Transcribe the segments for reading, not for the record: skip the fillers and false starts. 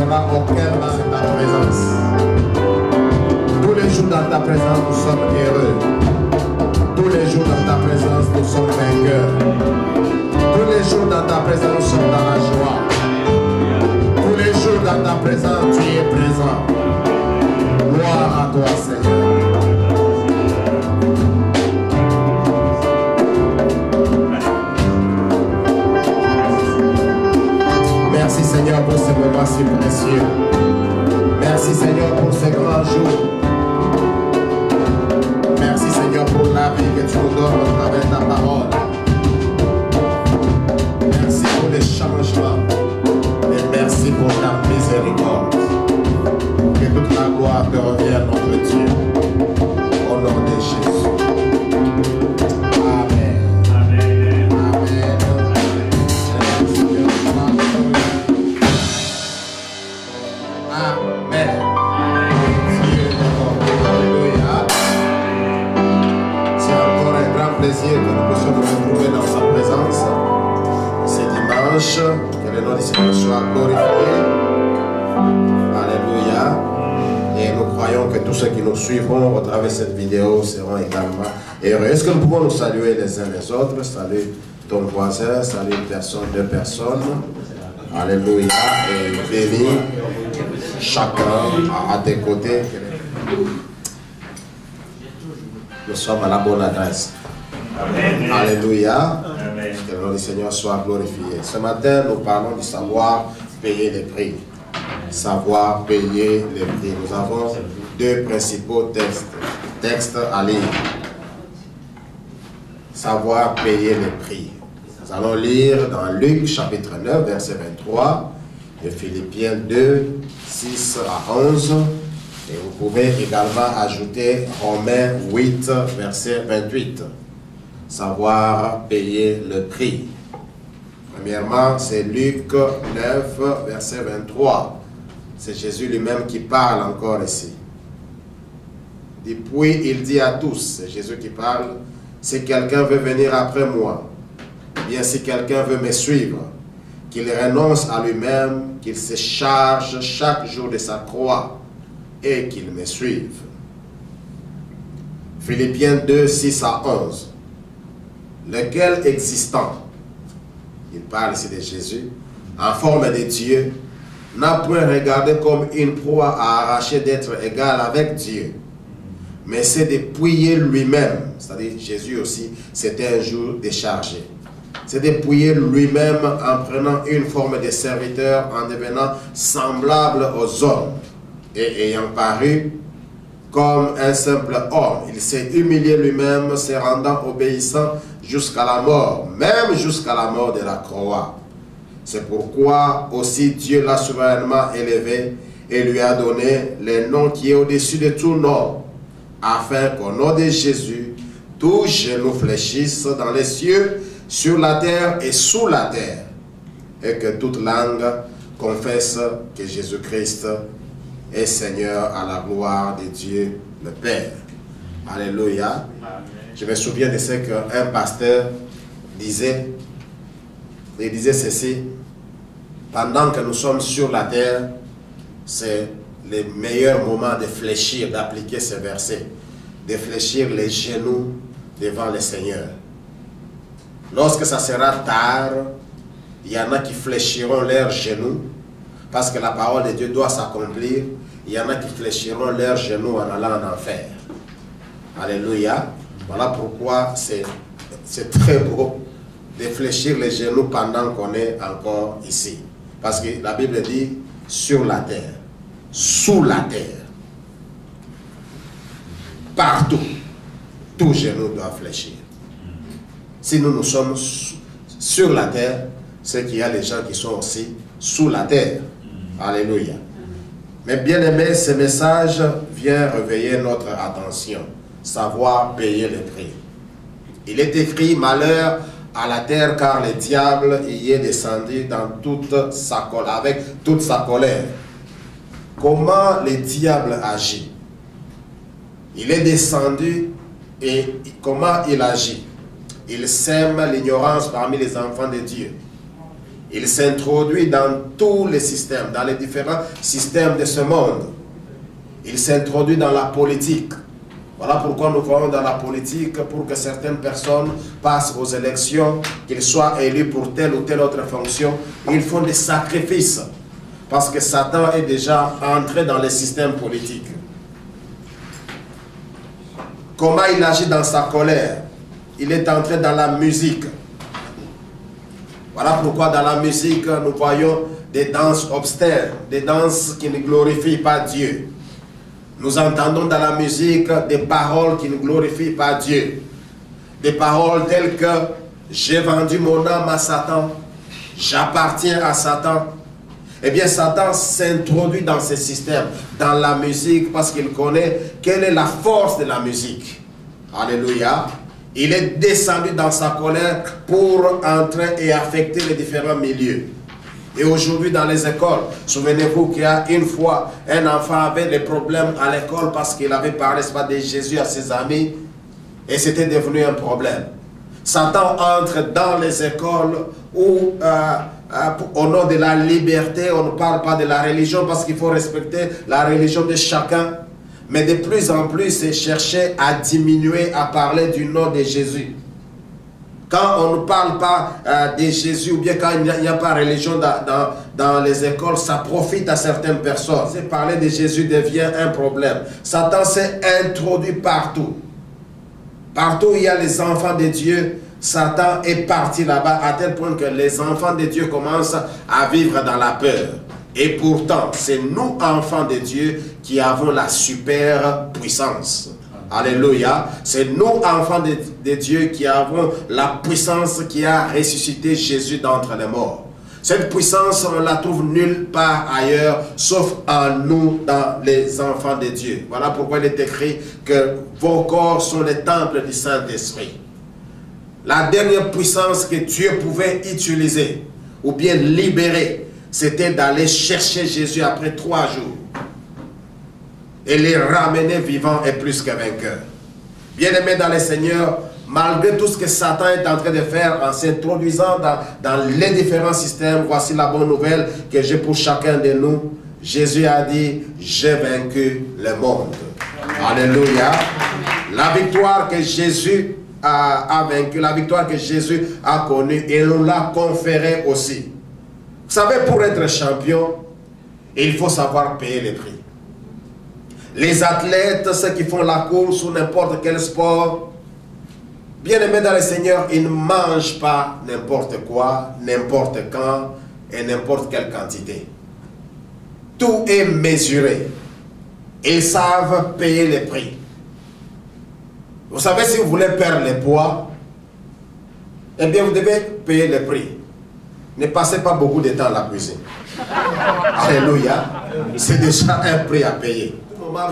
aura aucun mal de ta présence. Tous les jours dans ta présence, nous sommes heureux. Tous les jours dans ta présence, nous sommes vainqueurs. Tous les jours dans ta présence, nous sommes dans la joie. Tous les jours dans ta présence, tu es présent. Gloire à toi, Seigneur. Merci Seigneur pour ce moment si précieux. Merci Seigneur pour ce grand jour. Merci Seigneur pour la vie que tu nous donnes à travers ta parole. Merci pour les changements. Et merci pour ta miséricorde. Que toute la gloire te revienne, notre Dieu. Au nom de Jésus. Amen. Amen. Amen. Amen. Dieu est bon. Alléluia. C'est encore un grand plaisir que nous puissions nous retrouver dans sa présence. C'est dimanche. Que le nom du Seigneur soit glorifié. Alléluia. Et nous croyons que tous ceux qui nous suivront au travers de cette vidéo seront également heureux. Est-ce que nous pouvons nous saluer les uns les autres? Salut ton voisin, salut une personne, deux personnes. Alléluia. Et bénis chacun à tes côtés. Nous sommes à la bonne adresse. Amen. Alléluia. Amen. Que le nom du Seigneur soit glorifié. Ce matin, nous parlons du savoir payer les prix. Savoir payer les prix. Nous avons deux principaux textes à lire. Savoir payer les prix. Nous allons lire dans Luc chapitre 9, verset 23, et Philippiens 2, 6 à 11. Et vous pouvez également ajouter Romains 8, verset 28. Savoir payer le prix. Premièrement, c'est Luc 9, verset 23. C'est Jésus lui-même qui parle encore ici. Puis il dit à tous, c'est Jésus qui parle, si quelqu'un veut venir après moi, bien si quelqu'un veut me suivre, qu'il renonce à lui-même, qu'il se charge chaque jour de sa croix et qu'il me suive. Philippiens 2, 6 à 11. Lequel existant, il parle ici de Jésus, en forme de Dieu, n'a point regardé comme une proie à arracher d'être égal avec Dieu, mais c'est dépouiller lui-même, c'est-à-dire Jésus aussi, c'était un jour déchargé. C'est dépouiller lui-même en prenant une forme de serviteur, en devenant semblable aux hommes, et ayant paru comme un simple homme. Il s'est humilié lui-même, se rendant obéissant jusqu'à la mort, même jusqu'à la mort de la croix. C'est pourquoi aussi Dieu l'a souverainement élevé et lui a donné le nom qui est au-dessus de tout nom, afin qu'au nom de Jésus, tous genoux fléchissent dans les cieux, sur la terre et sous la terre, et que toute langue confesse que Jésus-Christ est Seigneur à la gloire de Dieu le Père. Alléluia. Je me souviens de ce qu'un pasteur disait. Il disait ceci: pendant que nous sommes sur la terre, c'est le meilleur moment de fléchir, d'appliquer ces versets, de fléchir les genoux devant le Seigneur. Lorsque ça sera tard, il y en a qui fléchiront leurs genoux, parce que la parole de Dieu doit s'accomplir. Il y en a qui fléchiront leurs genoux en allant en enfer. Alléluia. Voilà pourquoi c'est très beau de fléchir les genoux pendant qu'on est encore ici. Parce que la Bible dit sur la terre, sous la terre, partout, tous genoux doivent fléchir. Si nous sommes sur la terre, c'est qu'il y a des gens qui sont aussi sous la terre. Alléluia. Mais bien aimé, ce message vient réveiller notre attention. Savoir payer le prix. Il est écrit: malheur à la terre, car le diable y est descendu dans toute sa colère, avec toute sa colère. Comment le diable agit? Il est descendu et comment il agit? Il sème l'ignorance parmi les enfants de Dieu. Il s'introduit dans tous les systèmes, dans les différents systèmes de ce monde. Il s'introduit dans la politique. Voilà pourquoi nous voyons dans la politique, pour que certaines personnes passent aux élections, qu'ils soient élus pour telle ou telle autre fonction, ils font des sacrifices. Parce que Satan est déjà entré dans les systèmes politiques. Comment il agit dans sa colère? Il est entré dans la musique. Voilà pourquoi dans la musique, nous voyons des danses obscènes, des danses qui ne glorifient pas Dieu. Nous entendons dans la musique des paroles qui ne glorifient pas Dieu. Des paroles telles que « J'ai vendu mon âme à Satan, j'appartiens à Satan ». Eh bien, Satan s'introduit dans ce système, dans la musique, parce qu'il connaît quelle est la force de la musique. Alléluia. Il est descendu dans sa colère pour entrer et affecter les différents milieux. Et aujourd'hui dans les écoles, souvenez-vous qu'il y a une fois, un enfant avait des problèmes à l'école parce qu'il avait parlé de Jésus à ses amis et c'était devenu un problème. Satan entre dans les écoles où, au nom de la liberté, on ne parle pas de la religion parce qu'il faut respecter la religion de chacun. Mais de plus en plus, c'est chercher à diminuer, à parler du nom de Jésus. Quand on ne parle pas de Jésus, ou bien quand il n'y a pas de religion dans les écoles, ça profite à certaines personnes. Parler de Jésus devient un problème. Satan s'est introduit partout. Partout où il y a les enfants de Dieu, Satan est parti là-bas à tel point que les enfants de Dieu commencent à vivre dans la peur. Et pourtant, c'est nous, enfants de Dieu, qui avons la super puissance. Alléluia. C'est nous, enfants de Dieu, qui avons la puissance qui a ressuscité Jésus d'entre les morts. Cette puissance, on la trouve nulle part ailleurs, sauf en nous, dans les enfants de Dieu. Voilà pourquoi il est écrit que vos corps sont les temples du Saint-Esprit. La dernière puissance que Dieu pouvait utiliser, ou bien libérer, c'était d'aller chercher Jésus après 3 jours. Et les ramener vivants et plus que vainqueurs. Bien-aimés dans le Seigneur, malgré tout ce que Satan est en train de faire en s'introduisant dans les différents systèmes, voici la bonne nouvelle que j'ai pour chacun de nous. Jésus a dit, j'ai vaincu le monde. Alléluia. La victoire que Jésus a vaincue, la victoire que Jésus a connue, il nous l'a conférée aussi. Vous savez, pour être champion, il faut savoir payer les prix. Les athlètes, ceux qui font la course ou n'importe quel sport, bien aimés dans le Seigneur, ils ne mangent pas n'importe quoi, n'importe quand et n'importe quelle quantité. Tout est mesuré. Ils savent payer les prix. Vous savez, si vous voulez perdre le poids, eh bien vous devez payer le prix. Ne passez pas beaucoup de temps à la cuisine. Alléluia. C'est déjà un prix à payer.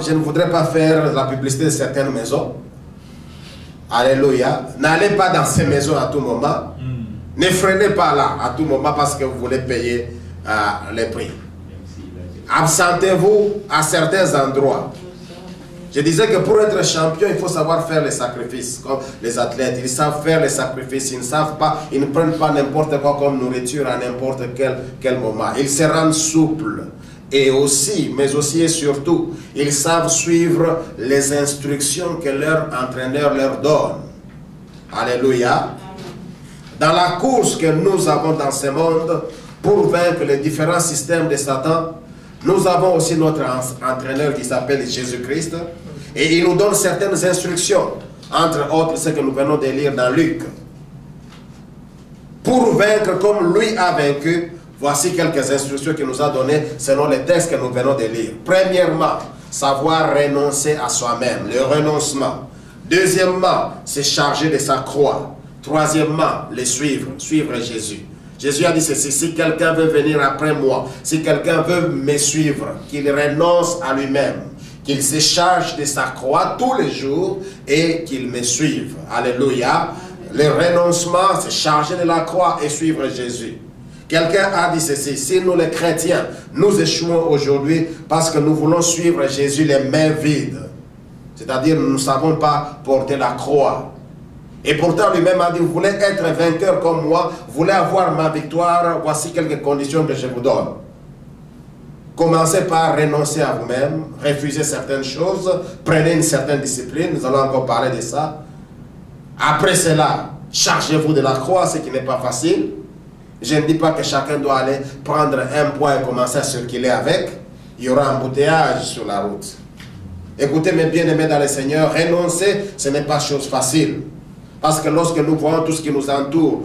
Je ne voudrais pas faire la publicité de certaines maisons. Alléluia. N'allez pas dans ces maisons à tout moment. Ne freinez pas là à tout moment parce que vous voulez payer les prix. Absentez-vous à certains endroits. Je disais que pour être champion, il faut savoir faire les sacrifices. Comme les athlètes, ils savent faire les sacrifices. Ils ne savent pas, ils ne prennent pas n'importe quoi comme nourriture à n'importe quel moment. Ils se rendent souples. Et aussi, mais aussi et surtout, ils savent suivre les instructions que leur entraîneur leur donne. Alléluia. Dans la course que nous avons dans ce monde, pour vaincre les différents systèmes de Satan, nous avons aussi notre entraîneur qui s'appelle Jésus-Christ. Et il nous donne certaines instructions, entre autres ce que nous venons de lire dans Luc. Pour vaincre comme lui a vaincu, voici quelques instructions qu'il nous a données selon les textes que nous venons de lire. Premièrement, savoir renoncer à soi-même, le renoncement. Deuxièmement, se charger de sa croix. Troisièmement, le suivre Jésus. Jésus a dit ceci, si quelqu'un veut venir après moi, si quelqu'un veut me suivre, qu'il renonce à lui-même, qu'il se charge de sa croix tous les jours et qu'il me suive. Alléluia. Le renoncement, c'est charger de la croix et suivre Jésus. Quelqu'un a dit ceci, si nous les chrétiens, nous échouons aujourd'hui parce que nous voulons suivre Jésus les mains vides. C'est-à-dire nous ne savons pas porter la croix. Et pourtant lui-même a dit, vous voulez être vainqueur comme moi, vous voulez avoir ma victoire, voici quelques conditions que je vous donne. Commencez par renoncer à vous-même, refusez certaines choses, prenez une certaine discipline, nous allons encore parler de ça. Après cela, chargez-vous de la croix, ce qui n'est pas facile. Je ne dis pas que chacun doit aller prendre un poids et commencer à circuler avec. Il y aura un embouteillage sur la route. Écoutez mes bien-aimés dans le Seigneur, renoncer, ce n'est pas chose facile. Parce que lorsque nous voyons tout ce qui nous entoure,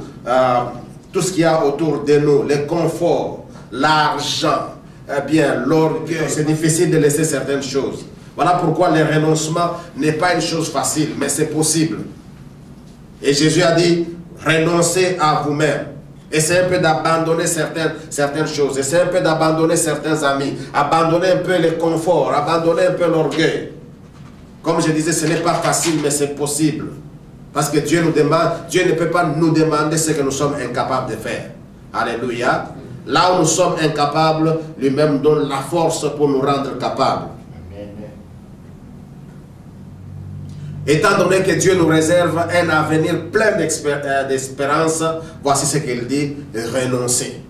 tout ce qu'il y a autour de nous, les conforts, l'argent, eh bien, l'orgueil, c'est difficile de laisser certaines choses. Voilà pourquoi le renoncement n'est pas une chose facile, mais c'est possible. Et Jésus a dit, renoncez à vous-même. Et c'est un peu d'abandonner certaines choses. Et c'est un peu d'abandonner certains amis. Abandonner un peu le confort. Abandonner un peu l'orgueil. Comme je disais, ce n'est pas facile, mais c'est possible. Parce que Dieu nous demande, Dieu ne peut pas nous demander ce que nous sommes incapables de faire. Alléluia. Là où nous sommes incapables, lui-même donne la force pour nous rendre capables. Étant donné que Dieu nous réserve un avenir plein d'espérance, voici ce qu'il dit, renoncer.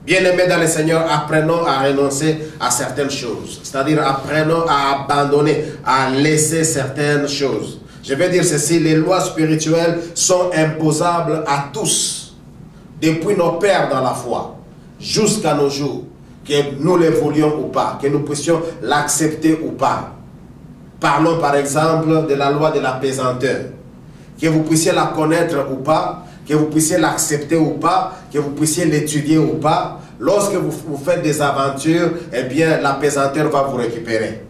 Bien-aimés dans le Seigneur, apprenons à renoncer à certaines choses. C'est-à-dire apprenons à abandonner, à laisser certaines choses. Je vais dire ceci, les lois spirituelles sont imposables à tous, depuis nos pères dans la foi, jusqu'à nos jours, que nous le voulions ou pas, que nous puissions l'accepter ou pas. Parlons par exemple de la loi de la pesanteur. Que vous puissiez la connaître ou pas, que vous puissiez l'accepter ou pas, que vous puissiez l'étudier ou pas, lorsque vous faites des aventures, eh bien la pesanteur va vous récupérer.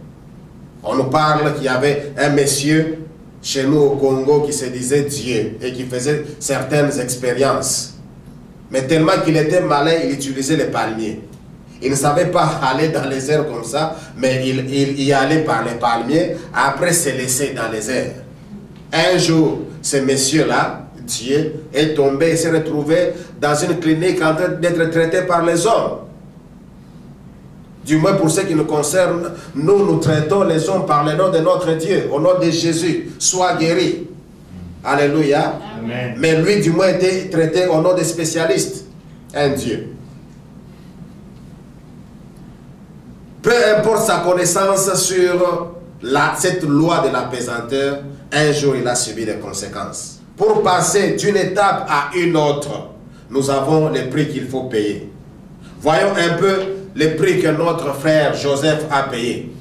On nous parle qu'il y avait un monsieur chez nous au Congo qui se disait Dieu et qui faisait certaines expériences. Mais tellement qu'il était malin, il utilisait les palmiers. Il ne savait pas aller dans les airs comme ça, mais il y allait par les palmiers, après se laisser dans les airs. Un jour, ce monsieur-là, Dieu, est tombé et s'est retrouvé dans une clinique en train d'être traité par les hommes. Du moins pour ce qui nous concerne, nous traitons les hommes par le nom de notre Dieu, au nom de Jésus. Sois guéri. Alléluia. Amen. Mais lui, du moins, était traité au nom des spécialistes. Un Dieu. Peu importe sa connaissance sur cette loi de la pesanteur, un jour il a subi des conséquences. Pour passer d'une étape à une autre, nous avons les prix qu'il faut payer. Voyons un peu les prix que notre frère Joseph a payé.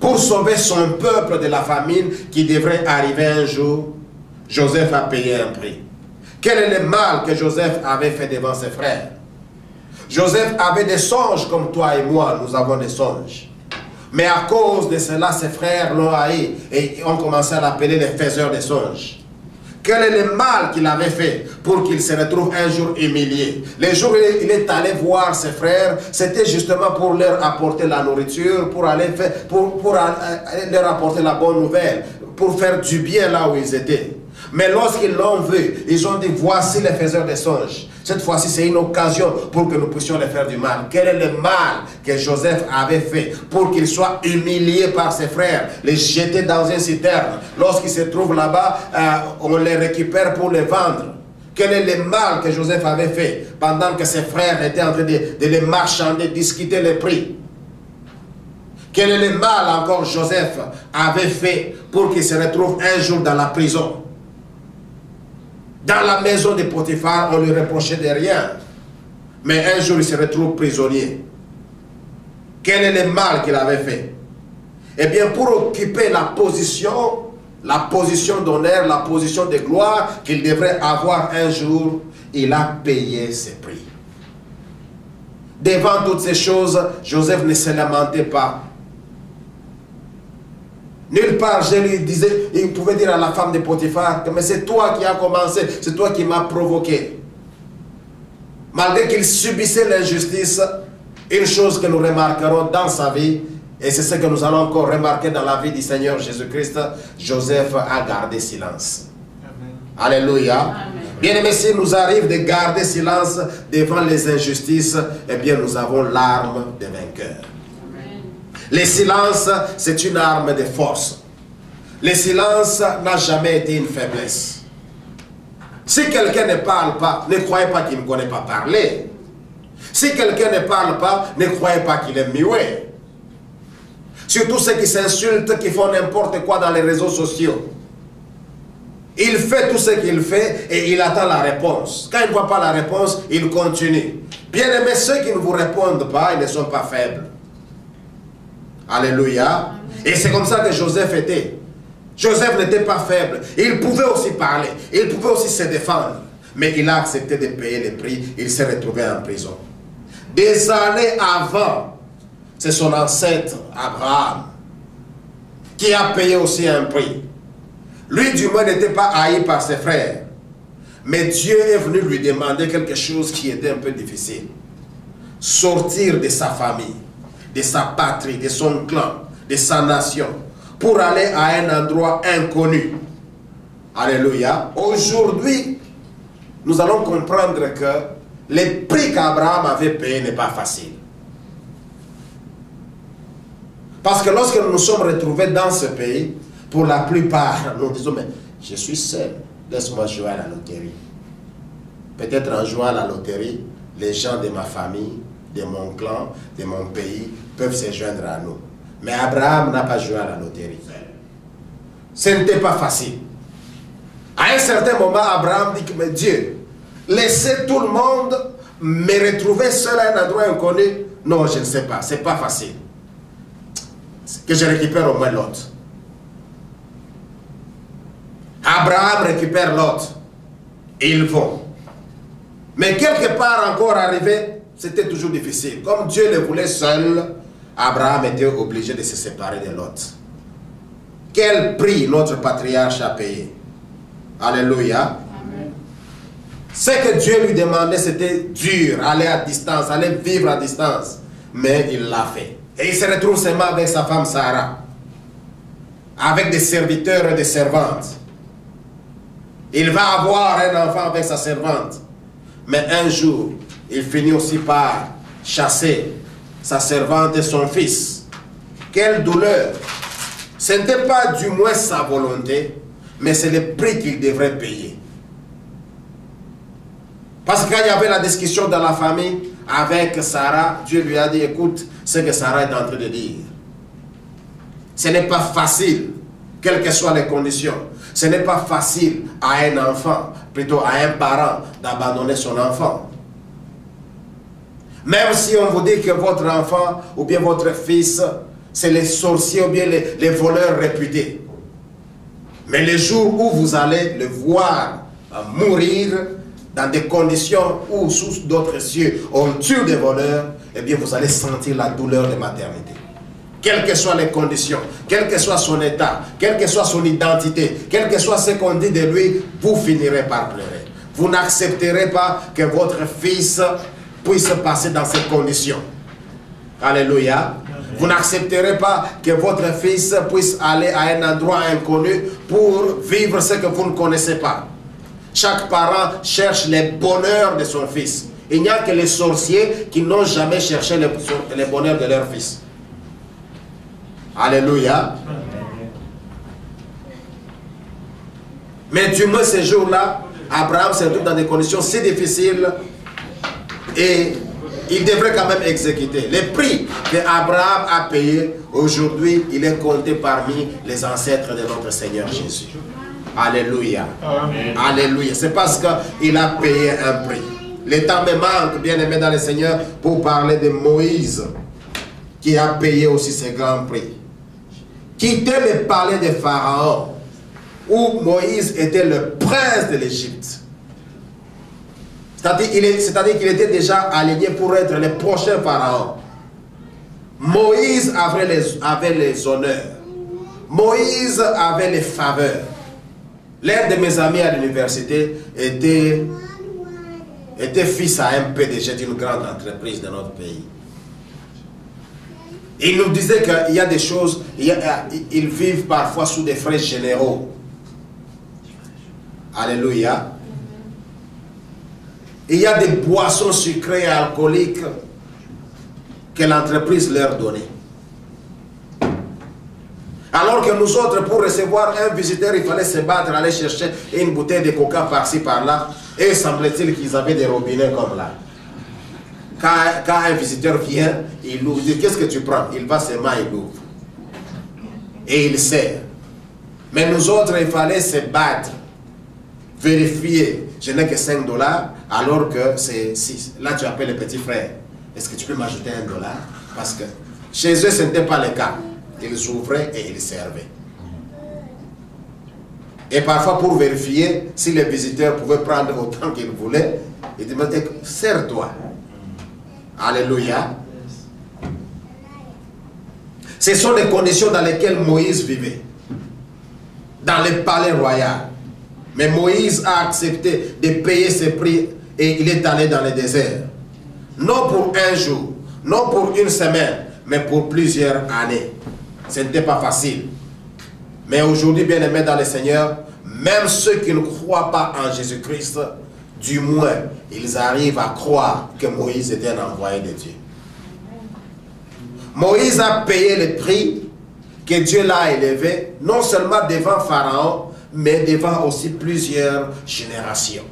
Pour sauver son peuple de la famine qui devrait arriver un jour, Joseph a payé un prix. Quel est le mal que Joseph avait fait devant ses frères? Joseph avait des songes comme toi et moi, nous avons des songes. Mais à cause de cela, ses frères l'ont haï et ont commencé à l'appeler les faiseurs de songes. Quel est le mal qu'il avait fait pour qu'il se retrouve un jour humilié? Les jours où il est allé voir ses frères, c'était justement pour leur apporter la nourriture, pour leur apporter la bonne nouvelle, pour faire du bien là où ils étaient. Mais lorsqu'ils l'ont vu, ils ont dit, voici les faiseurs de songes. Cette fois-ci, c'est une occasion pour que nous puissions les faire du mal. Quel est le mal que Joseph avait fait pour qu'il soit humilié par ses frères, les jeter dans une citerne? Lorsqu'ils se trouvent là-bas, on les récupère pour les vendre. Quel est le mal que Joseph avait fait pendant que ses frères étaient en train de les marchander, discuter les prix? Quel est le mal encore Joseph avait fait pour qu'il se retrouve un jour dans la prison? Dans la maison de Potiphar, on lui reprochait de rien. Mais un jour, il se retrouve prisonnier. Quel est le mal qu'il avait fait? Eh bien, pour occuper la position d'honneur, la position de gloire qu'il devrait avoir un jour, il a payé ses prix. Devant toutes ces choses, Joseph ne se lamentait pas. Nulle part, je lui disais, il pouvait dire à la femme de Potiphar, mais c'est toi qui as commencé, c'est toi qui m'as provoqué. Malgré qu'il subissait l'injustice, une chose que nous remarquerons dans sa vie, et c'est ce que nous allons encore remarquer dans la vie du Seigneur Jésus-Christ, Joseph a gardé silence. Amen. Alléluia. Bien aimé, s'il nous arrive de garder silence devant les injustices, eh bien nous avons l'arme des vainqueurs. Le silence, c'est une arme de force. Le silence n'a jamais été une faiblesse. Si quelqu'un ne parle pas, ne croyez pas qu'il ne connaît pas parler. Si quelqu'un ne parle pas, ne croyez pas qu'il est muet. Surtout ceux qui s'insultent, qui font n'importe quoi dans les réseaux sociaux. Il fait tout ce qu'il fait et il attend la réponse. Quand il ne voit pas la réponse, il continue. Bien aimés, ceux qui ne vous répondent pas, ils ne sont pas faibles. Alléluia. Et c'est comme ça que Joseph était. Joseph n'était pas faible. Il pouvait aussi parler. Il pouvait aussi se défendre. Mais il a accepté de payer le prix. Il s'est retrouvé en prison. Des années avant, c'est son ancêtre Abraham qui a payé aussi un prix. Lui, du moins, n'était pas haï par ses frères. Mais Dieu est venu lui demander quelque chose qui était un peu difficile. Sortir de sa famille, de sa patrie, de son clan, de sa nation, pour aller à un endroit inconnu. Alléluia. Aujourd'hui, nous allons comprendre que le prix qu'Abraham avait payé n'est pas facile. Parce que lorsque nous nous sommes retrouvés dans ce pays, pour la plupart, nous disons, mais je suis seul, laisse-moi jouer à la loterie. Peut-être en jouant à la loterie, les gens de ma famille, de mon clan, de mon pays, peuvent se joindre à nous. Mais Abraham n'a pas joué à la loterie. Ce n'était pas facile. À un certain moment, Abraham dit que, mais Dieu, laissez tout le monde me retrouver seul à un endroit inconnu. Non, je ne sais pas, ce n'est pas facile. Que je récupère au moins l'autre. Abraham récupère l'autre. Et ils vont. Mais quelque part encore arrivé, c'était toujours difficile. Comme Dieu le voulait seul, Abraham était obligé de se séparer de l'autre. Quel prix notre patriarche a payé. Alléluia. Ce que Dieu lui demandait, c'était dur, aller à distance, aller vivre à distance. Mais il l'a fait. Et il se retrouve seulement avec sa femme Sarah. Avec des serviteurs et des servantes. Il va avoir un enfant avec sa servante. Mais un jour, il finit aussi par chasser sa servante et son fils. Quelle douleur! Ce n'était pas du moins sa volonté, mais c'est le prix qu'il devrait payer. Parce que quand il y avait la discussion dans la famille avec Sarah, Dieu lui a dit, écoute ce que Sarah est en train de dire. Ce n'est pas facile, quelles que soient les conditions. Ce n'est pas facile à un enfant, plutôt à un parent, d'abandonner son enfant. Même si on vous dit que votre enfant ou bien votre fils, c'est les sorciers ou bien les voleurs réputés. Mais le jour où vous allez le voir mourir dans des conditions où sous d'autres cieux on tue des voleurs, eh bien vous allez sentir la douleur de maternité. Quelles que soient les conditions, quel que soit son état, quelle que soit son identité, quel que soit ce qu'on dit de lui, vous finirez par pleurer. Vous n'accepterez pas que votre fils puisse passer dans ces conditions. Alléluia. Vous n'accepterez pas que votre fils puisse aller à un endroit inconnu pour vivre ce que vous ne connaissez pas. Chaque parent cherche le bonheur de son fils. Il n'y a que les sorciers qui n'ont jamais cherché le bonheur de leur fils. Alléluia. Mais du moins ces jours-là, Abraham se trouve dans des conditions si difficiles et il devrait quand même exécuter. Le prix que Abraham a payé, aujourd'hui, il est compté parmi les ancêtres de notre Seigneur Jésus. Alléluia. Amen. Alléluia. C'est parce qu'il a payé un prix. Le temps me manque, bien aimé dans le Seigneur, pour parler de Moïse, qui a payé aussi ce grand prix. Quitter le palais de Pharaon, où Moïse était le prince de l'Égypte. C'est-à-dire qu'il était déjà aligné pour être le prochain Pharaon. Moïse avait les honneurs. Moïse avait les faveurs. L'un de mes amis à l'université était fils à un PDG d'une grande entreprise de notre pays. Il nous disait qu'il y a des choses, ils vivent parfois sous des frais généraux. Alléluia. Il y a des boissons sucrées et alcooliques que l'entreprise leur donnait. Alors que nous autres, pour recevoir un visiteur, il fallait se battre, aller chercher une bouteille de coca par-ci, par-là. Et semble-t-il qu'ils avaient des robinets comme là. Quand un visiteur vient, il ouvre. Il dit, qu'est-ce que tu prends? Il va ses mains, il ouvre. Et il sert. Mais nous autres, il fallait se battre. Vérifier. Je n'ai que 5 $, alors que c'est 6. Là, tu appelles le petit frère. Est-ce que tu peux m'ajouter $? Parce que chez eux, ce n'était pas le cas. Ils ouvraient et ils servaient. Et parfois, pour vérifier si les visiteurs pouvaient prendre autant qu'ils voulaient, ils demandaient, sers-toi. Alléluia. Ce sont les conditions dans lesquelles Moïse vivait. Dans le palais royal. Mais Moïse a accepté de payer ses prix et il est allé dans le désert. Non pour un jour, non pour une semaine, mais pour plusieurs années. Ce n'était pas facile. Mais aujourd'hui, bien aimés dans le Seigneur, même ceux qui ne croient pas en Jésus-Christ, du moins, ils arrivent à croire que Moïse était un envoyé de Dieu. Moïse a payé le prix que Dieu l'a élevé, non seulement devant Pharaon, mais devant aussi plusieurs générations.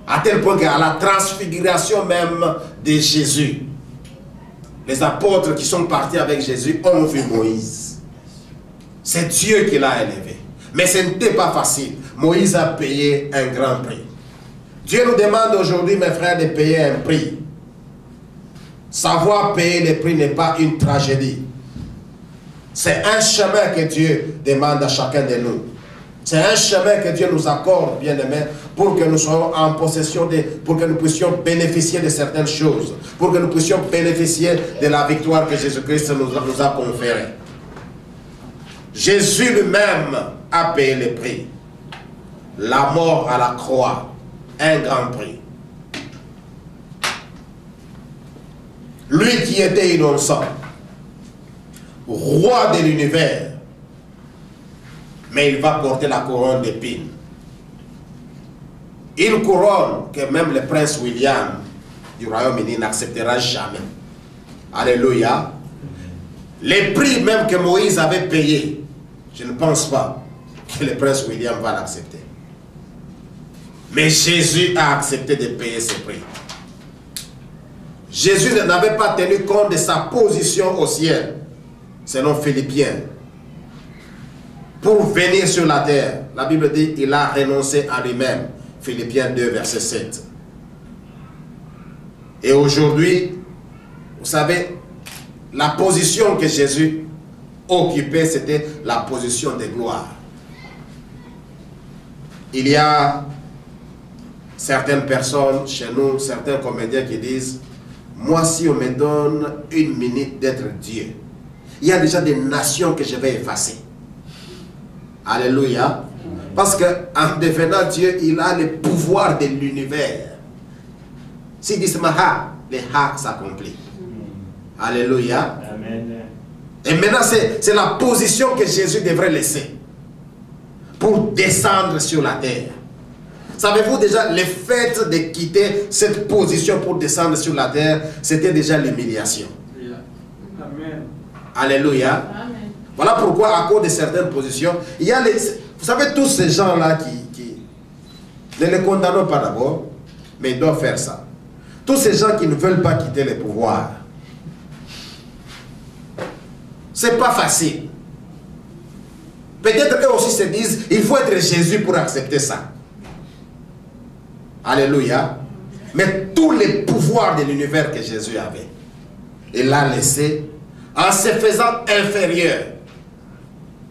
À tel point qu'à la transfiguration même de Jésus, les apôtres qui sont partis avec Jésus ont vu Moïse. C'est Dieu qui l'a élevé. Mais ce n'était pas facile. Moïse a payé un grand prix. Dieu nous demande aujourd'hui, mes frères, de payer un prix. Savoir payer le prix n'est pas une tragédie. C'est un chemin que Dieu demande à chacun de nous. C'est un chemin que Dieu nous accorde, bien-aimés, pour que nous soyons en possession pour que nous puissions bénéficier de certaines choses, pour que nous puissions bénéficier de la victoire que Jésus-Christ nous a conférée. Jésus lui-même a payé le prix. La mort à la croix, un grand prix. Lui qui était innocent, roi de l'univers, mais il va porter la couronne d'épines. Une couronne que même le prince William du Royaume-Uni n'acceptera jamais. Alléluia. Les prix même que Moïse avait payés, je ne pense pas que le prince William va l'accepter. Mais Jésus a accepté de payer ce prix. Jésus n'avait pas tenu compte de sa position au ciel, selon Philippiens. Pour venir sur la terre, la Bible dit qu'il a renoncé à lui-même. Philippiens 2, verset 7. Et aujourd'hui, vous savez, la position que Jésus occupait, c'était la position de gloire. Il y a certaines personnes chez nous, certains comédiens qui disent, moi si on me donne une minute d'être Dieu, il y a déjà des nations que je vais effacer. Alléluia. Parce qu'en devenant Dieu, il a le pouvoir de l'univers. S'il dit Maha, le Ha s'accomplit. Alléluia. Amen. Et maintenant, c'est la position que Jésus devrait laisser pour descendre sur la terre. Savez-vous déjà, le fait de quitter cette position pour descendre sur la terre, c'était déjà l'humiliation. Amen. Alléluia. Amen. Voilà pourquoi, à cause de certaines positions, il y a les... Vous savez, tous ces gens-là qui... Ne les condamnons pas d'abord, mais ils doivent faire ça. Tous ces gens qui ne veulent pas quitter le pouvoir. C'est pas facile. Peut-être qu'eux aussi se disent, il faut être Jésus pour accepter ça. Alléluia. Mais tous les pouvoirs de l'univers que Jésus avait, il l'a laissé en se faisant inférieur.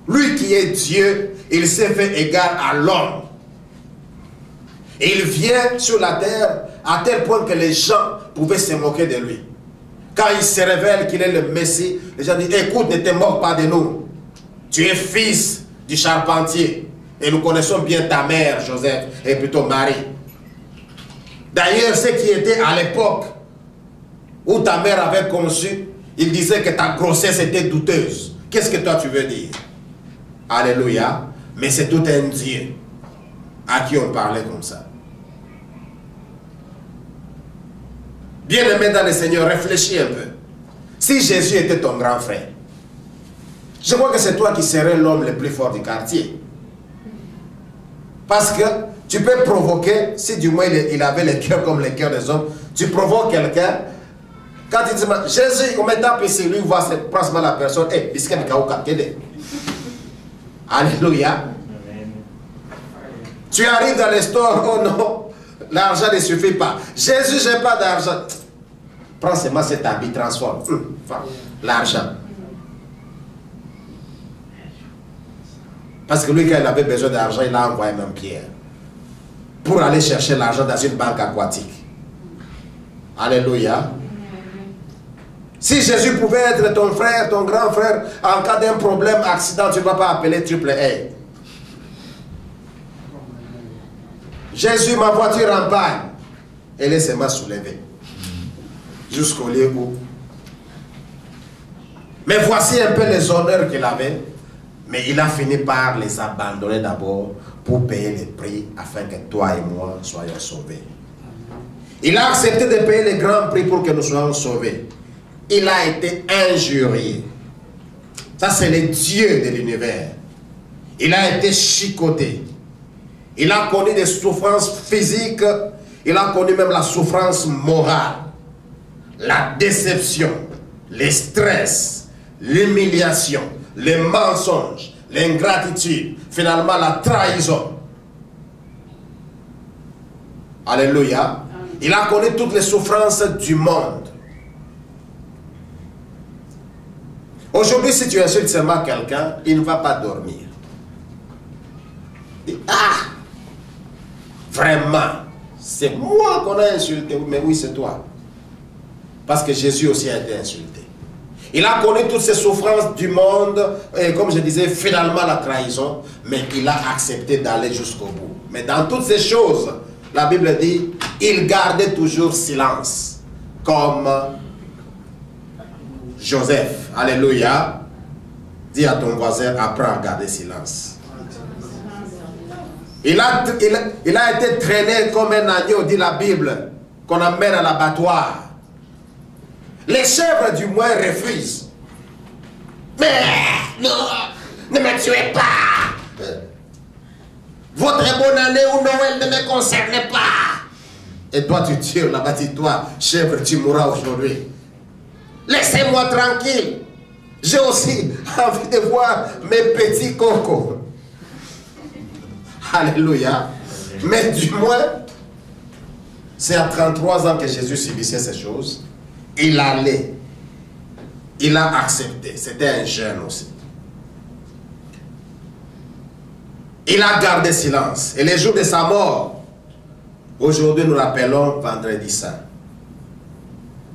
Lui qui est Dieu, il s'est fait égal à l'homme. Et il vient sur la terre à tel point que les gens pouvaient se moquer de lui. Quand il se révèle qu'il est le Messie, les gens disent, écoute, ne te moque pas de nous. Tu es fils du charpentier. Et nous connaissons bien ta mère, Joseph, et plutôt Marie. D'ailleurs, ce qui était à l'époque où ta mère avait conçu, il disait que ta grossesse était douteuse. Qu'est-ce que toi tu veux dire? Alléluia. Mais c'est tout un Dieu à qui on parlait comme ça. Bien-aimé dans le Seigneur, réfléchis un peu. Si Jésus était ton grand frère, Je crois que c'est toi qui serais l'homme le plus fort du quartier. Parce que tu peux provoquer, si du moins il avait le cœur comme le cœur des hommes, tu provoques quelqu'un, quand il dit Jésus, on met tape ici, lui voit prend la personne, et biscuit Alléluia. Tu arrives dans les stores, oh non, l'argent ne suffit pas. Jésus, j'ai pas d'argent. Prends seulement cet habit, transforme. L'argent. Parce que lui, quand il avait besoin d'argent, il a envoyé même Pierre pour aller chercher l'argent dans une banque aquatique. Alléluia. Si Jésus pouvait être ton frère, ton grand frère, en cas d'un problème, accident, tu ne vas pas appeler triple A. Jésus, ma voiture en panne. Et laissez-moi soulever. Jusqu'au lieu où. Mais voici un peu les honneurs qu'il avait. Mais il a fini par les abandonner d'abord pour payer le prix afin que toi et moi soyons sauvés. Il a accepté de payer le grand prix pour que nous soyons sauvés. Il a été injurié. Ça, c'est le Dieu de l'univers. Il a été chicoté. Il a connu des souffrances physiques. Il a connu même la souffrance morale. La déception, le stress, l'humiliation, les mensonges, l'ingratitude, finalement la trahison. Alléluia. Il a connu toutes les souffrances du monde. Aujourd'hui, si tu insultes seulement quelqu'un, il ne va pas dormir. Il dit, ah, vraiment, c'est moi qu'on a insulté. Mais oui, c'est toi. Parce que Jésus aussi a été insulté. Il a connu toutes ces souffrances du monde, et comme je disais, finalement la trahison, mais il a accepté d'aller jusqu'au bout. Mais dans toutes ces choses, la Bible dit, il gardait toujours silence, comme Joseph. Alléluia. Dis à ton voisin, apprends à garder silence. Il a été traîné comme un agneau, dit la Bible, qu'on amène à l'abattoir. Les chèvres du moins refusent. Mais non, ne me tuez pas. Votre bonne année ou Noël ne me concerne pas. Et toi tu tires là-bas, dis-toi, chèvre, tu mourras aujourd'hui. Laissez-moi tranquille. J'ai aussi envie de voir mes petits cocos. Alléluia. Mais du moins, c'est à 33 ans que Jésus subissait ces choses. Il allait. Il a accepté. C'était un jeune aussi. Il a gardé silence. Et les jours de sa mort, aujourd'hui nous l'appelons Vendredi Saint.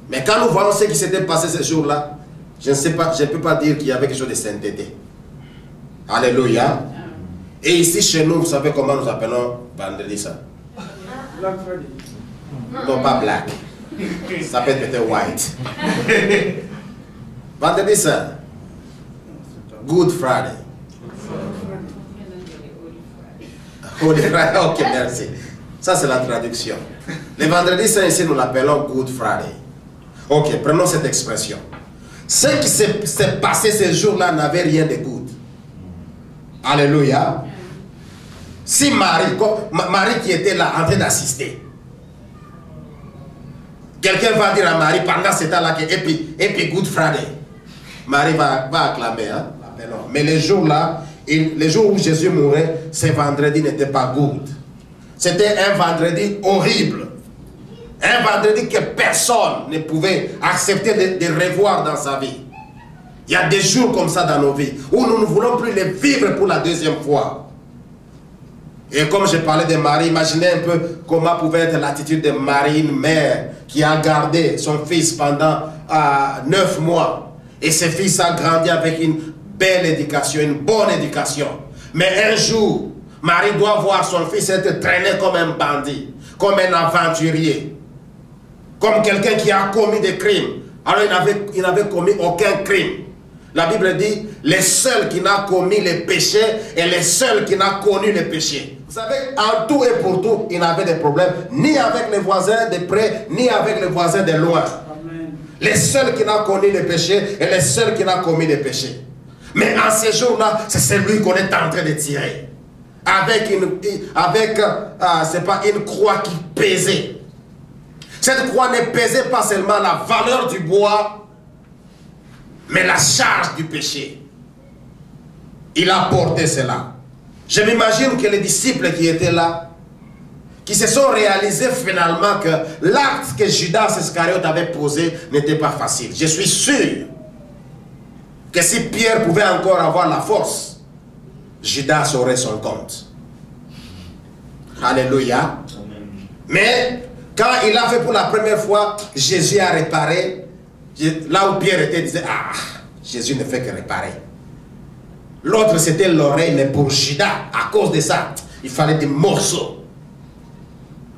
Mais quand nous voyons ce qui s'était passé ce jour-là, je ne sais pas, je ne peux pas dire qu'il y avait quelque chose de sainteté. Alléluia. Et ici chez nous, vous savez comment nous appelons Vendredi Saint? Black Friday. Non, pas black. Ça peut être white. Vendredi Saint. Good Friday. Holy Friday. Ok, merci. Ça, c'est la traduction. Le Vendredi Saint, ici, nous l'appelons Good Friday. Ok, prenons cette expression. Ce qui s'est passé ce jour-là n'avait rien de good. Alléluia. Si Marie qui était là en train d'assister, quelqu'un va dire à Marie pendant ce temps-là que et puis Good Friday, Marie va acclamer. Hein? Mais les jours-là, les jours où Jésus mourait, ce vendredi n'était pas good. C'était un vendredi horrible. Un vendredi que personne ne pouvait accepter de revoir dans sa vie. Il y a des jours comme ça dans nos vies où nous ne voulons plus les vivre pour la deuxième fois. Et comme je parlais de Marie, imaginez un peu comment pouvait être l'attitude de Marie, une mère qui a gardé son fils pendant 9 mois. Et ce fils a grandi avec une belle éducation, une bonne éducation. Mais un jour, Marie doit voir son fils être traîné comme un bandit, comme un aventurier, comme quelqu'un qui a commis des crimes. Alors il n'avait commis aucun crime. La Bible dit, les seuls qui n'ont commis les péchés et les seuls qui n'ont connu les péchés. Vous savez, en tout et pour tout, il n'avait de problème ni avec les voisins de près, ni avec les voisins de loin. Amen. Les seuls qui n'ont connu les péchés et les seuls qui n'ont commis les péchés. Mais en ces jours-là, c'est celui qu'on est en train de tirer. C'est pas une croix qui pesait. Cette croix ne pesait pas seulement la valeur du bois, mais la charge du péché. Il a porté cela. Je m'imagine que les disciples qui étaient là, qui se sont réalisés finalement que l'acte que Judas Iscariote avait posé n'était pas facile. Je suis sûr que si Pierre pouvait encore avoir la force, Judas aurait son compte. Alléluia. Mais quand il a fait pour la première fois, Jésus a réparé. Là où Pierre était, il disait, ah, Jésus ne fait que réparer. L'autre c'était l'oreille, mais pour Judas, à cause de ça, il fallait des morceaux.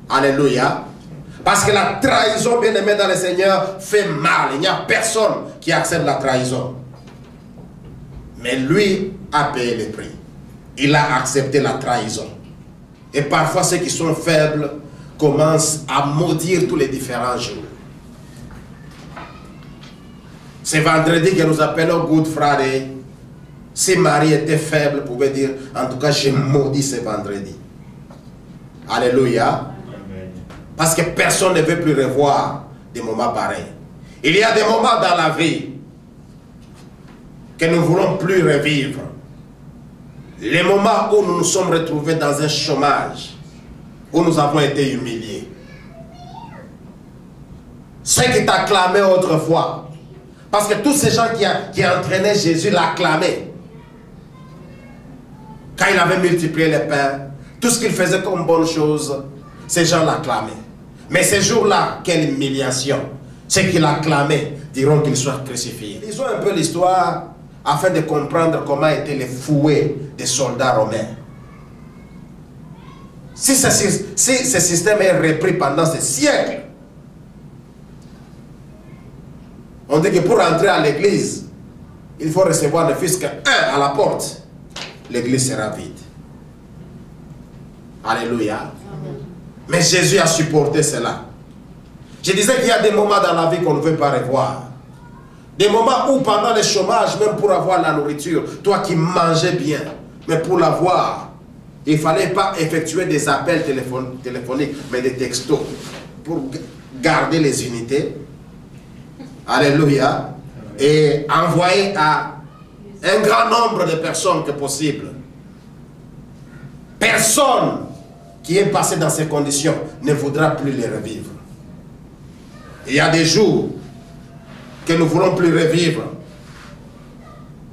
Alléluia. Parce que la trahison, bien aimé dans le Seigneur, fait mal. Il n'y a personne qui accepte la trahison. Mais lui a payé le prix. Il a accepté la trahison. Et parfois ceux qui sont faibles commencent à maudire tous les différents jours. C'est vendredi que nous appelons Good Friday. Si Marie était faible, pouvait dire, en tout cas, j'ai maudit ce vendredi. Alléluia. Parce que personne ne veut plus revoir des moments pareils. Il y a des moments dans la vie que nous ne voulons plus revivre. Les moments où nous nous sommes retrouvés dans un chômage, où nous avons été humiliés. Ceux qui t'acclamaient autrefois, parce que tous ces gens qui entraînaient Jésus l'acclamaient. Quand il avait multiplié les pains, tout ce qu'il faisait comme bonne chose, ces gens l'acclamaient. Mais ces jours-là, quelle humiliation. Ceux qui l'acclamaient diront qu'il soit crucifié. Lisons un peu l'histoire afin de comprendre comment étaient les fouets des soldats romains. Si ce système est repris pendant ces siècles, on dit que pour entrer à l'église, il faut recevoir ne fût-ce qu'un à la porte. L'église sera vide. Alléluia. Amen. Mais Jésus a supporté cela. Je disais qu'il y a des moments dans la vie qu'on ne veut pas revoir. Des moments où pendant le chômage, même pour avoir la nourriture, toi qui mangeais bien, mais pour l'avoir, il ne fallait pas effectuer des appels téléphoniques, mais des textos pour garder les unités. Alléluia. Et envoyer à un grand nombre de personnes que possible. Personne qui est passé dans ces conditions ne voudra plus les revivre. Il y a des jours que nous ne voulons plus revivre.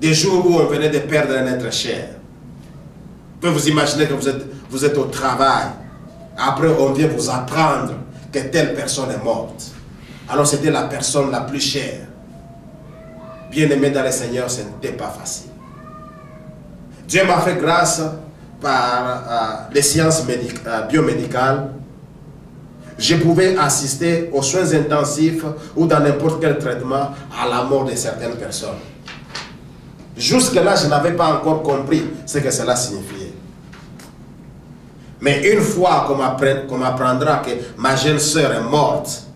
Des jours où on venait de perdre un être cher. Vous pouvez vous imaginer que vous êtes au travail. Après, on vient vous apprendre que telle personne est morte. Alors c'était la personne la plus chère. Bien-aimé dans le Seigneur, ce n'était pas facile. Dieu m'a fait grâce par les sciences biomédicales. Je pouvais assister aux soins intensifs ou dans n'importe quel traitement à la mort de certaines personnes. Jusque-là, je n'avais pas encore compris ce que cela signifiait. Mais une fois qu'on m'apprendra que ma jeune sœur est morte,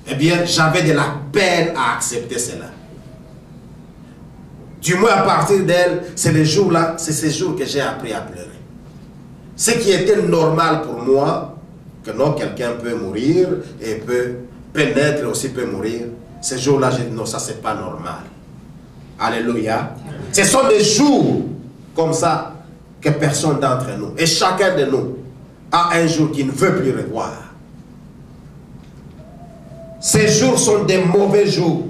eh bien, j'avais de la peine à accepter cela. Du moins, à partir d'elle, c'est ces jours que j'ai appris à pleurer. Ce qui était normal pour moi, que non, quelqu'un peut mourir et peut naître et aussi peut mourir. Ces jours-là, j'ai dit non, ça c'est pas normal. Alléluia. Ce sont des jours comme ça que personne d'entre nous, et chacun de nous, a un jour qu'il ne veut plus revoir. Ces jours sont des mauvais jours.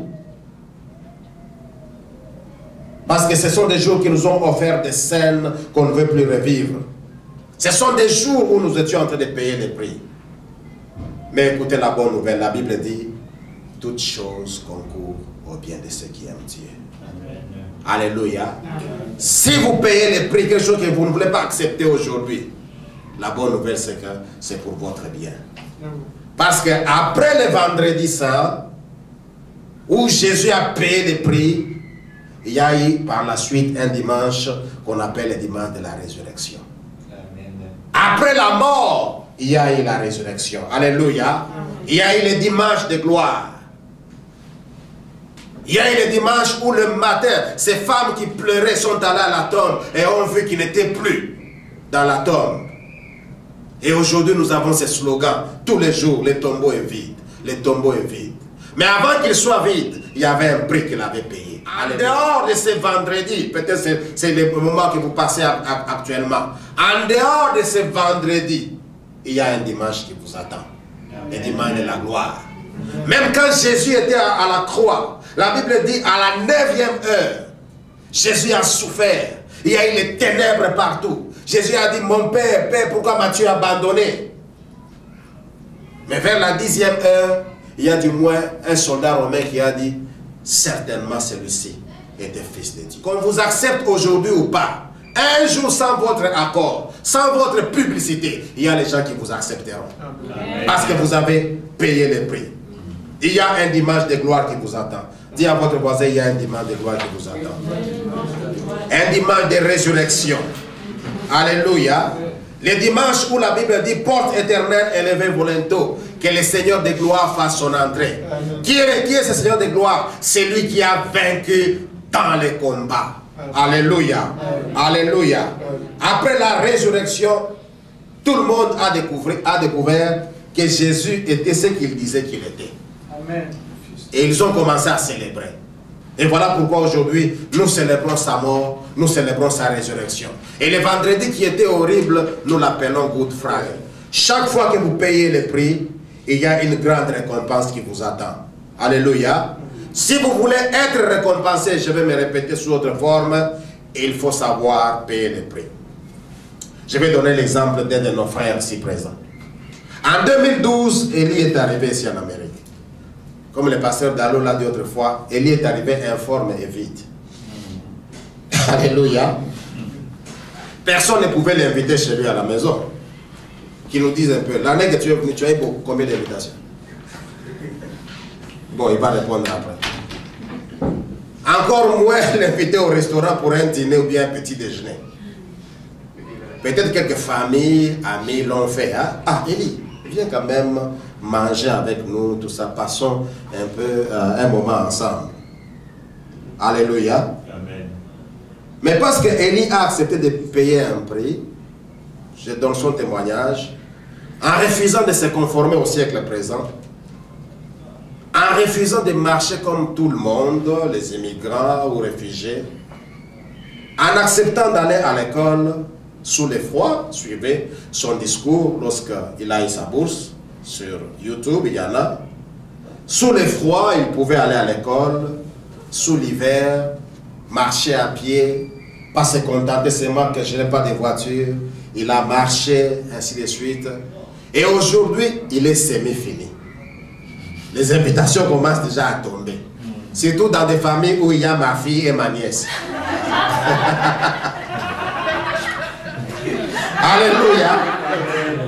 Parce que ce sont des jours qui nous ont offert des scènes qu'on ne veut plus revivre. Ce sont des jours où nous étions en train de payer les prix. Mais écoutez la bonne nouvelle, la Bible dit « Toutes choses concourent au bien de ceux qui aiment Dieu. » Alléluia. Amen. Si vous payez les prix, quelque chose que vous ne voulez pas accepter aujourd'hui, la bonne nouvelle c'est que c'est pour votre bien. Parce qu'après le vendredi saint, où Jésus a payé les prix, il y a eu par la suite un dimanche qu'on appelle le dimanche de la résurrection. Amen. Après la mort, il y a eu la résurrection. Alléluia. Amen. Il y a eu le dimanche de gloire. Il y a eu les dimanches où le matin, ces femmes qui pleuraient sont allées à la tombe et ont vu qu'ils n'étaient plus dans la tombe. Et aujourd'hui, nous avons ces slogans. Tous les jours, le tombeau est vide. Le tombeau est vide. Mais avant qu'il soit vide, il y avait un prix qu'il avait payé. En dehors de ce vendredi, peut-être c'est le moment que vous passez actuellement. En dehors de ce vendredi, il y a un dimanche qui vous attend. Le dimanche de la gloire. Même quand Jésus était à la croix, la Bible dit à la 9e heure, Jésus a souffert. Il y a eu les ténèbres partout. Jésus a dit, mon Père, Père, pourquoi m'as-tu abandonné? Mais vers la 10e heure, il y a du moins un soldat romain qui a dit, certainement celui-ci était fils de Dieu. Qu'on vous accepte aujourd'hui ou pas, un jour sans votre accord, sans votre publicité, il y a les gens qui vous accepteront. Amen. Parce que vous avez payé le prix. Il y a un dimanche de gloire qui vous attend. Dis à votre voisin, il y a un dimanche de gloire qui vous attend. Un dimanche de résurrection. Alléluia. Le dimanche où la Bible dit porte éternelle élevée volonto, que le Seigneur de gloire fasse son entrée. Qui est ce Seigneur de gloire? C'est lui qui a vaincu dans les combats. Alléluia. Alléluia. Après la résurrection, tout le monde a découvert que Jésus était ce qu'il disait qu'il était. Amen. Et ils ont commencé à célébrer. Et voilà pourquoi aujourd'hui, nous célébrons sa mort, nous célébrons sa résurrection. Et le vendredi qui était horrible, nous l'appelons Good Friday. Chaque fois que vous payez le prix, il y a une grande récompense qui vous attend. Alléluia. Si vous voulez être récompensé, je vais me répéter sous autre forme, il faut savoir payer le prix. Je vais donner l'exemple d'un de nos frères ici présents. En 2012, Élie est arrivé ici en Amérique. Comme le pasteur Dallot l'a dit autrefois, Élie est arrivé informe et vide. Alléluia. Personne ne pouvait l'inviter chez lui à la maison. Qui nous dise un peu, l'année que tu es venu, tu as eu combien d'invitations? Bon, il va répondre après. Encore moins l'inviter au restaurant pour un dîner ou bien un petit déjeuner. Peut-être quelques familles, amis l'ont fait. Hein? Ah, Élie, viens quand même manger avec nous, tout ça. Passons un peu un moment ensemble. Alléluia. Amen. Mais parce que Élie a accepté de payer un prix, je donne son témoignage, en refusant de se conformer au siècle présent, en refusant de marcher comme tout le monde, les immigrants ou réfugiés, en acceptant d'aller à l'école sous l'effroi, suivez son discours lorsqu'il a eu sa bourse, sur YouTube, il y en a. Sous l'effroi, il pouvait aller à l'école, sous l'hiver, marcher à pied, pas se contenter seulement que je n'ai pas de voiture, il a marché, ainsi de suite. Et aujourd'hui, il est semi-fini. Les invitations commencent déjà à tomber. Surtout dans des familles où il y a ma fille et ma nièce. Alléluia.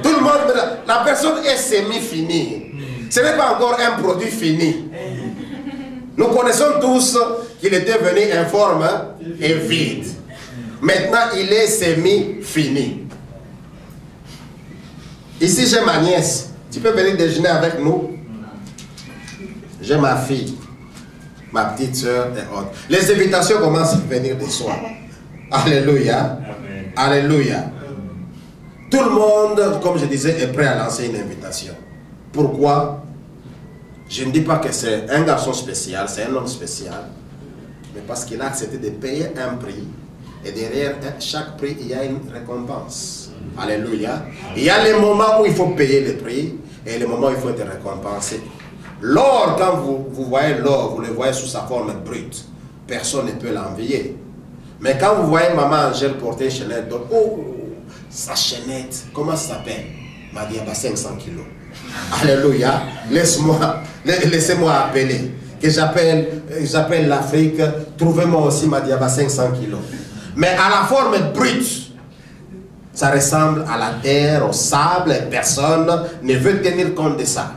Tout le monde, la personne est semi-finie. Ce n'est pas encore un produit fini. Nous connaissons tous qu'il était venu informe et vide. Maintenant, il est semi-fini. Ici, j'ai ma nièce. Tu peux venir déjeuner avec nous? J'ai ma fille, ma petite soeur et autres. Les invitations commencent à venir de soi. Alléluia. Amen. Alléluia. Tout le monde, comme je disais, est prêt à lancer une invitation. Pourquoi? Je ne dis pas que c'est un garçon spécial, c'est un homme spécial, mais parce qu'il a accepté de payer un prix, et derrière chaque prix, il y a une récompense. Alléluia. Il y a les moments où il faut payer le prix, et les moments où il faut être récompensé. L'or, quand vous voyez l'or, vous le voyez sous sa forme brute. Personne ne peut l'envier. Mais quand vous voyez maman Angèle porter une chaînette d'or, oh, sa chaînette, comment ça s'appelle? Madiaba 500 kilos. Alléluia. Laissez-moi appeler. Que j'appelle l'Afrique, trouvez-moi aussi Madiaba 500 kilos. Mais à la forme brute, ça ressemble à la terre, au sable, et personne ne veut tenir compte de ça.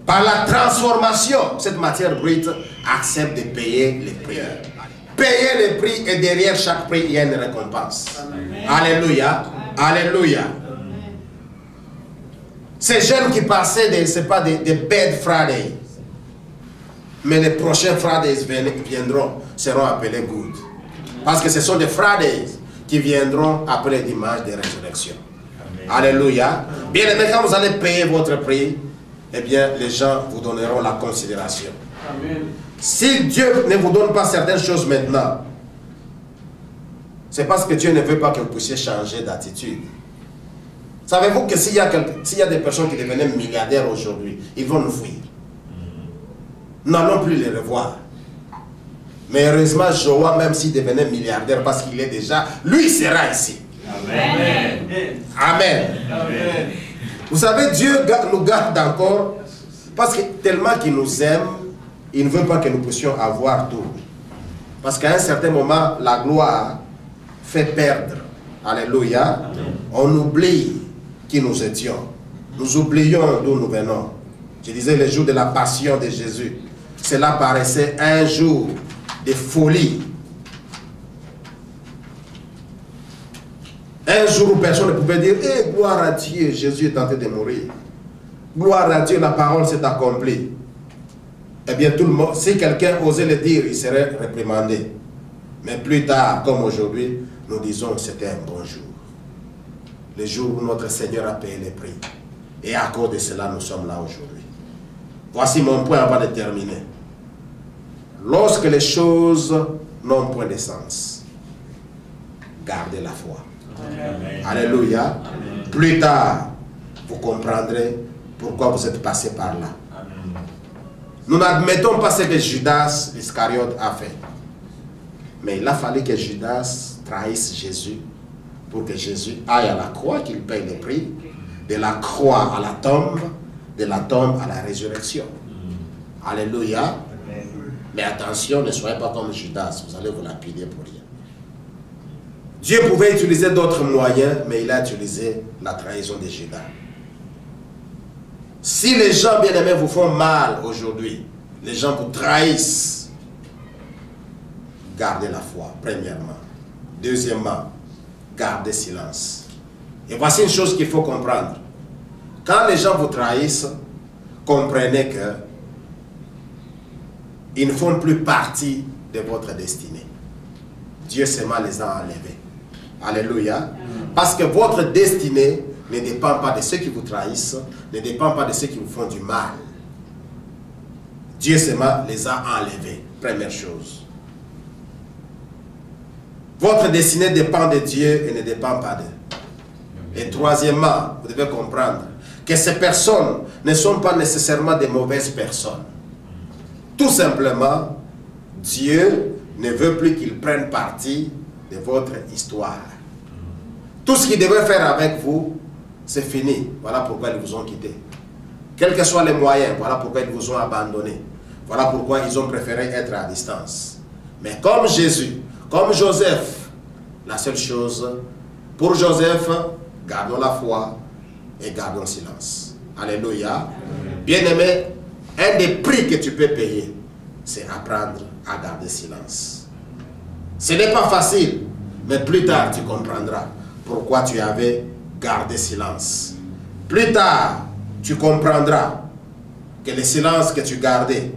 Par la transformation, cette matière brute accepte de payer les prix. Payer les prix et derrière chaque prix, il y a une récompense. Amen. Alléluia. Alléluia. Ces jeunes qui passaient, ce n'est pas des bad Friday. Mais les prochains Fridays seront appelés good. Parce que ce sont des Fridays qui viendront après le dimanche de résurrection. Alléluia. Bien aimé, quand vous allez payer votre prix, eh bien, les gens vous donneront la considération. Amen. Si Dieu ne vous donne pas certaines choses maintenant, c'est parce que Dieu ne veut pas que vous puissiez changer d'attitude. Savez-vous que s'il y a des personnes qui devenaient milliardaires aujourd'hui, ils vont nous fuir. Nous n'allons plus les revoir. Mais heureusement, Joa, même s'il devenait milliardaire, parce qu'il est déjà, lui sera ici. Amen. Amen. Amen. Vous savez, Dieu nous garde encore, parce que tellement qu'il nous aime, il ne veut pas que nous puissions avoir tout. Parce qu'à un certain moment, la gloire fait perdre. Alléluia. On oublie qui nous étions. Nous oublions d'où nous venons. Je disais le jour de la passion de Jésus. Cela paraissait un jour de folie. Un jour où personne ne pouvait dire, hey, gloire à Dieu, Jésus est tenté de mourir. Gloire à Dieu, la parole s'est accomplie. Eh bien, tout le monde, si quelqu'un osait le dire, il serait réprimandé. Mais plus tard, comme aujourd'hui, nous disons que c'était un bon jour. Le jour où notre Seigneur a payé les prix. Et à cause de cela, nous sommes là aujourd'hui. Voici mon point avant de terminer. Lorsque les choses n'ont point de sens, gardez la foi. Amen. Alléluia. Amen. Plus tard, vous comprendrez pourquoi vous êtes passé par là. Amen. Nous n'admettons pas ce que Judas Iscariote a fait. Mais il a fallu que Judas trahisse Jésus pour que Jésus aille à la croix, qu'il paye le prix, de la croix à la tombe, de la tombe à la résurrection. Alléluia. Amen. Mais attention, ne soyez pas comme Judas, vous allez vous lapider pour rien. Dieu pouvait utiliser d'autres moyens, mais il a utilisé la trahison de Judas. Si les gens bien-aimés vous font mal aujourd'hui, les gens vous trahissent, gardez la foi, premièrement. Deuxièmement, gardez silence. Et voici une chose qu'il faut comprendre. Quand les gens vous trahissent, comprenez que ils ne font plus partie de votre destinée. Dieu seulement les a enlevés. Alléluia. Parce que votre destinée ne dépend pas de ceux qui vous trahissent, ne dépend pas de ceux qui vous font du mal. Dieu seulement les a enlevés. Première chose. Votre destinée dépend de Dieu et ne dépend pas d'eux. Et troisièmement, vous devez comprendre que ces personnes ne sont pas nécessairement des mauvaises personnes. Tout simplement, Dieu ne veut plus qu'ils prennent partie de votre histoire. Tout ce qu'ils devaient faire avec vous, c'est fini. Voilà pourquoi ils vous ont quitté. Quels que soient les moyens, voilà pourquoi ils vous ont abandonné. Voilà pourquoi ils ont préféré être à distance. Mais comme Jésus, comme Joseph, la seule chose, pour Joseph, gardons la foi et gardons silence. Alléluia. Bien-aimé, un des prix que tu peux payer, c'est apprendre à garder silence. Ce n'est pas facile, mais plus tard tu comprendras pourquoi tu avais gardé silence. Plus tard, tu comprendras que le silence que tu gardais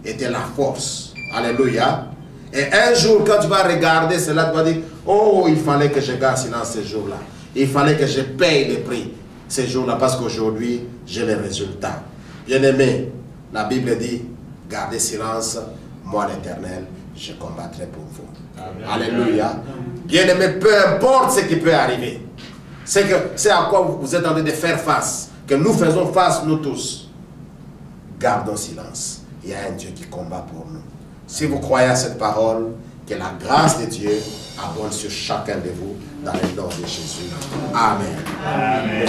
était la force. Alléluia. Et un jour, quand tu vas regarder cela, tu vas dire, oh, il fallait que je garde silence ce jour-là. Il fallait que je paye le prix ce jour-là parce qu'aujourd'hui, j'ai les résultats. Bien-aimé, la Bible dit, gardez silence, moi l'Éternel, je combattrai pour vous. Amen. Alléluia. Bien-aimé, peu importe ce qui peut arriver, c'est à quoi vous êtes en train de faire face, que nous faisons face, nous tous. Gardons silence. Il y a un Dieu qui combat pour nous. Si vous croyez à cette parole, que la grâce de Dieu abonde sur chacun de vous dans le nom de Jésus. Amen. Amen.